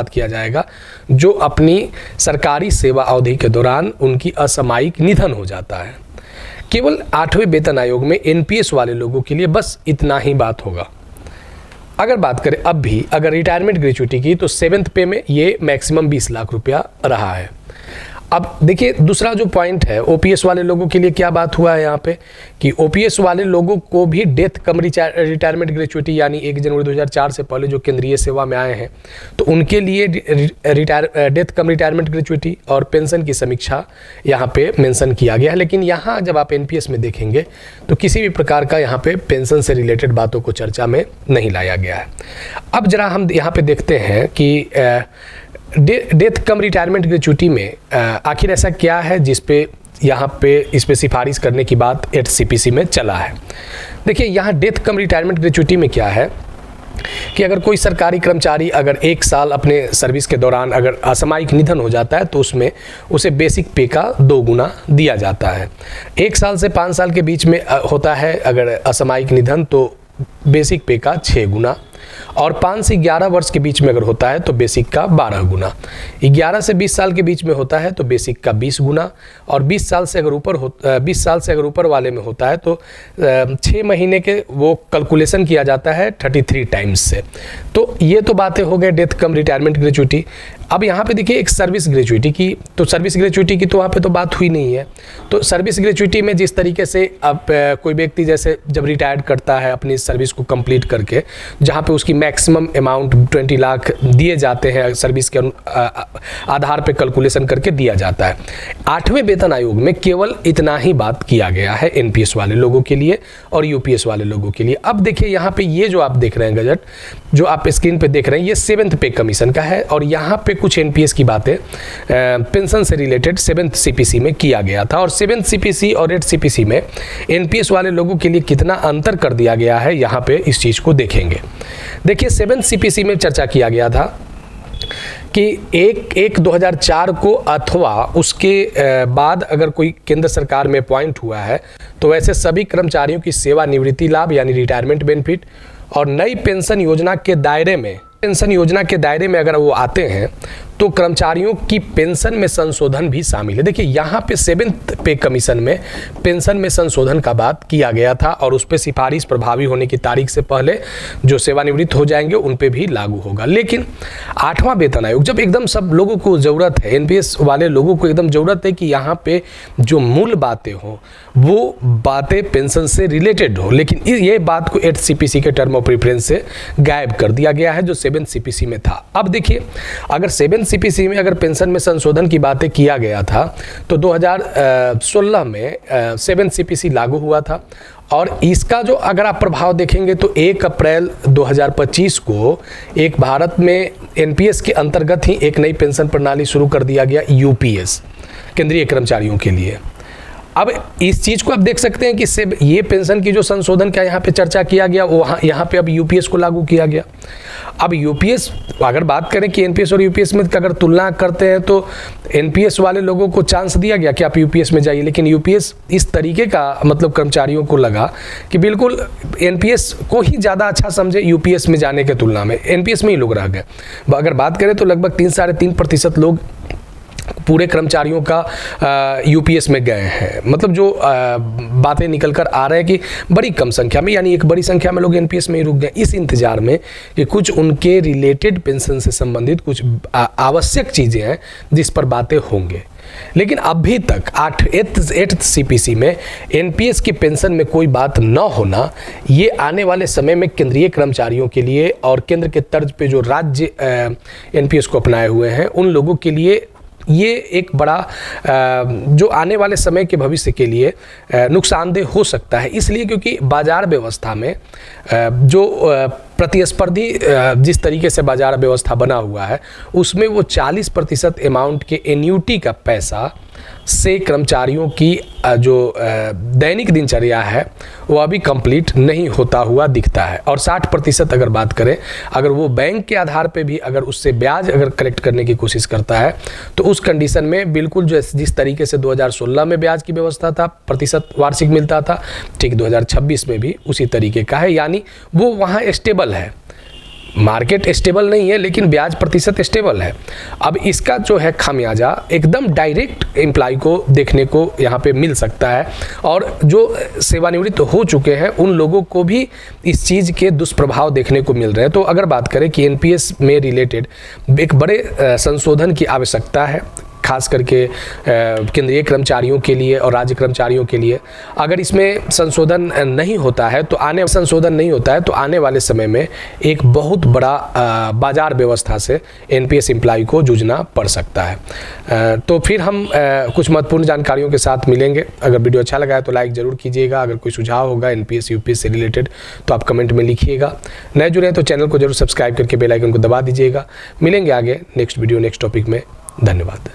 किया जाएगा जो अपनी सरकारी सेवा अवधि के दौरान उनकी असामयिक निधन हो जाता है। केवल 8वें वेतन आयोग में एनपीएस वाले लोगों के लिए बस इतना ही बात होगा। अगर बात करें अब भी अगर रिटायरमेंट ग्रेच्युटी की, तो 7th पे में ये मैक्सिमम 20 लाख रुपया रहा है। अब देखिए दूसरा जो पॉइंट है, ओपीएस वाले लोगों के लिए क्या बात हुआ है यहाँ पे कि ओपीएस वाले लोगों को भी डेथ कम रिटायरमेंट ग्रेच्युटी यानी 1 जनवरी 2004 से पहले जो केंद्रीय सेवा में आए हैं तो उनके लिए डेथ कम रिटायरमेंट ग्रेच्युटी और पेंशन की समीक्षा यहाँ पे मेंशन किया गया है। लेकिन यहाँ जब आप एनपीएस में देखेंगे तो किसी भी प्रकार का यहाँ पे पेंशन से रिलेटेड बातों को चर्चा में नहीं लाया गया है। अब जरा हम यहाँ पे देखते हैं कि डेथ कम रिटायरमेंट ग्रेच्युटी में आखिर ऐसा क्या है जिस पे यहाँ पे इस पे सिफारिश करने की बात 8 सीपीसी में चला है। देखिए यहाँ डेथ कम रिटायरमेंट ग्रेच्युटी में क्या है कि अगर कोई सरकारी कर्मचारी अगर 1 साल अपने सर्विस के दौरान अगर असामयिक निधन हो जाता है तो उसमें उसे बेसिक पे का 2 गुना दिया जाता है। 1 साल से 5 साल के बीच में होता है अगर असामयिक निधन तो बेसिक पे का 6 गुना, और 5 से 11 वर्ष के बीच में अगर होता है तो बेसिक का 12 गुना, 11 से 20 साल के बीच में होता है तो बेसिक का 20 गुना, और 20 साल से अगर ऊपर वाले में होता है तो 6 महीने के वो कैलकुलेशन किया जाता है 33 टाइम्स से। तो ये तो बातें हो गए डेथ कम रिटायरमेंट ग्रेच्युटी। अब यहाँ पे देखिए एक सर्विस ग्रेच्युटी की, तो सर्विस ग्रेच्युटी की तो वहाँ पे तो बात हुई नहीं है। तो सर्विस ग्रेच्युटी में जिस तरीके से अब कोई व्यक्ति जैसे जब रिटायर्ड करता है अपनी सर्विस को कंप्लीट करके, जहाँ पे उसकी मैक्सिमम अमाउंट 20 लाख दिए जाते हैं सर्विस के आधार पे कैलकुलेशन करके दिया जाता है। 8वें वेतन आयोग में केवल इतना ही बात किया गया है एनपीएस वाले लोगों के लिए और यूपीएस वाले लोगों के लिए। अब देखिए यहाँ पे ये जो आप देख रहे हैं गजट जो आप स्क्रीन पे देख रहे हैं ये 7th पे कमीशन का है, और यहाँ पे कुछ एनपीएस की बातें पेंशन से रिलेटेड 7th सीपीसी में किया गया था, और 7th सीपीसी और 8th सीपीसी में एनपीएस वाले लोगों के लिए कितना अंतर कर दिया गया है यहाँ पे इस चीज़ को देखेंगे। देखिए 7th सीपीसी में चर्चा किया गया था कि 1/1/2004 को अथवा उसके बाद अगर कोई केंद्र सरकार में अपॉइंट हुआ है तो वैसे सभी कर्मचारियों की सेवानिवृत्ति लाभ यानी रिटायरमेंट बेनिफिट और नई पेंशन योजना के दायरे में अगर वो आते हैं तो कर्मचारियों की पेंशन में संशोधन भी शामिल है। देखिए यहाँ पे 7th पे कमीशन में पेंशन में संशोधन का बात किया गया था, और उस पर सिफारिश प्रभावी होने की तारीख से पहले जो सेवानिवृत्त हो जाएंगे उन पे भी लागू होगा। लेकिन 8वां वेतन आयोग जब एकदम सब लोगों को ज़रूरत है, एनपीएस वाले लोगों को एकदम ज़रूरत है कि यहाँ पे जो मूल बातें हों वो बातें पेंशन से रिलेटेड हो, लेकिन ये बात को 8th सीपीसी के टर्म ऑफ प्रेफरेंस से गायब कर दिया गया है जो 7th सीपीसी में था। अब देखिए अगर 7th सीपीसी में अगर पेंशन में संशोधन की बातें किया गया था तो 2016 में 7th सीपीसी लागू हुआ था, और इसका जो अगर आप प्रभाव देखेंगे तो 1 अप्रैल 2025 को एक भारत में एनपीएस के अंतर्गत ही एक नई पेंशन प्रणाली शुरू कर दिया गया यूपीएस केंद्रीय कर्मचारियों के लिए। अब इस चीज़ को आप देख सकते हैं कि ये पेंशन की जो संशोधन का यहाँ पे चर्चा किया गया वो यहाँ पे अब यूपीएस को लागू किया गया। अब यूपीएस अगर बात करें कि एनपीएस और यूपीएस में अगर तुलना करते हैं तो एनपीएस वाले लोगों को चांस दिया गया कि आप यूपीएस में जाइए, लेकिन यूपीएस इस तरीके का मतलब कर्मचारियों को लगा कि बिल्कुल एनपीएस को ही ज़्यादा अच्छा समझे यूपीएस में जाने के तुलना में, एनपीएस में ही लोग रह गए। अगर बात करें तो लगभग 3-3.5% लोग पूरे कर्मचारियों का यूपीएस में गए हैं। मतलब जो बातें निकल कर आ रहे हैं कि बड़ी कम संख्या में यानी एक बड़ी संख्या में लोग एनपीएस में ही रुक गए इस इंतजार में कि कुछ उनके रिलेटेड पेंशन से संबंधित कुछ आवश्यक चीज़ें हैं जिस पर बातें होंगे। लेकिन अभी तक 8th सीपीसी में एनपीएस की पेंशन में कोई बात न होना ये आने वाले समय में केंद्रीय कर्मचारियों के लिए और केंद्र के तर्ज पे जो राज्य एनपीएस को अपनाए हुए हैं उन लोगों के लिए ये एक बड़ा जो आने वाले समय के भविष्य के लिए नुकसानदेह हो सकता है, इसलिए क्योंकि बाजार व्यवस्था में जो प्रतिस्पर्धी जिस तरीके से बाजार व्यवस्था बना हुआ है उसमें वो 40% अमाउंट के एन्यूटी का पैसा से कर्मचारियों की जो दैनिक दिनचर्या है वो अभी कंप्लीट नहीं होता हुआ दिखता है। और 60% अगर बात करें अगर वो बैंक के आधार पे भी अगर उससे ब्याज अगर कलेक्ट करने की कोशिश करता है तो उस कंडीशन में बिल्कुल जो जिस तरीके से 2016 में ब्याज की व्यवस्था था प्रतिशत वार्षिक मिलता था, ठीक 2026 में भी उसी तरीके का है, यानी वो वहाँ स्टेबल है। मार्केट स्टेबल नहीं है लेकिन ब्याज प्रतिशत स्टेबल है। अब इसका जो है खामियाजा एकदम डायरेक्ट एम्प्लॉय को देखने को यहाँ पे मिल सकता है, और जो सेवानिवृत्त हो चुके हैं उन लोगों को भी इस चीज़ के दुष्प्रभाव देखने को मिल रहे हैं। तो अगर बात करें कि एनपीएस में रिलेटेड एक बड़े संशोधन की आवश्यकता है, खास करके केंद्रीय कर्मचारियों के लिए और राज्य कर्मचारियों के लिए। अगर इसमें संशोधन नहीं होता है तो आने वाले समय में एक बहुत बड़ा बाजार व्यवस्था से एनपीएस एम्प्लॉय को जूझना पड़ सकता है। तो फिर हम कुछ महत्वपूर्ण जानकारियों के साथ मिलेंगे। अगर वीडियो अच्छा लगा है तो लाइक ज़रूर कीजिएगा। अगर कोई सुझाव होगा एनपीएस यूपीएस से रिलेटेड तो आप कमेंट में लिखिएगा। नए जुड़े हैं तो चैनल को जरूर सब्सक्राइब करके बेल आइकन को दबा दीजिएगा। मिलेंगे आगे नेक्स्ट वीडियो नेक्स्ट टॉपिक में। धन्यवाद।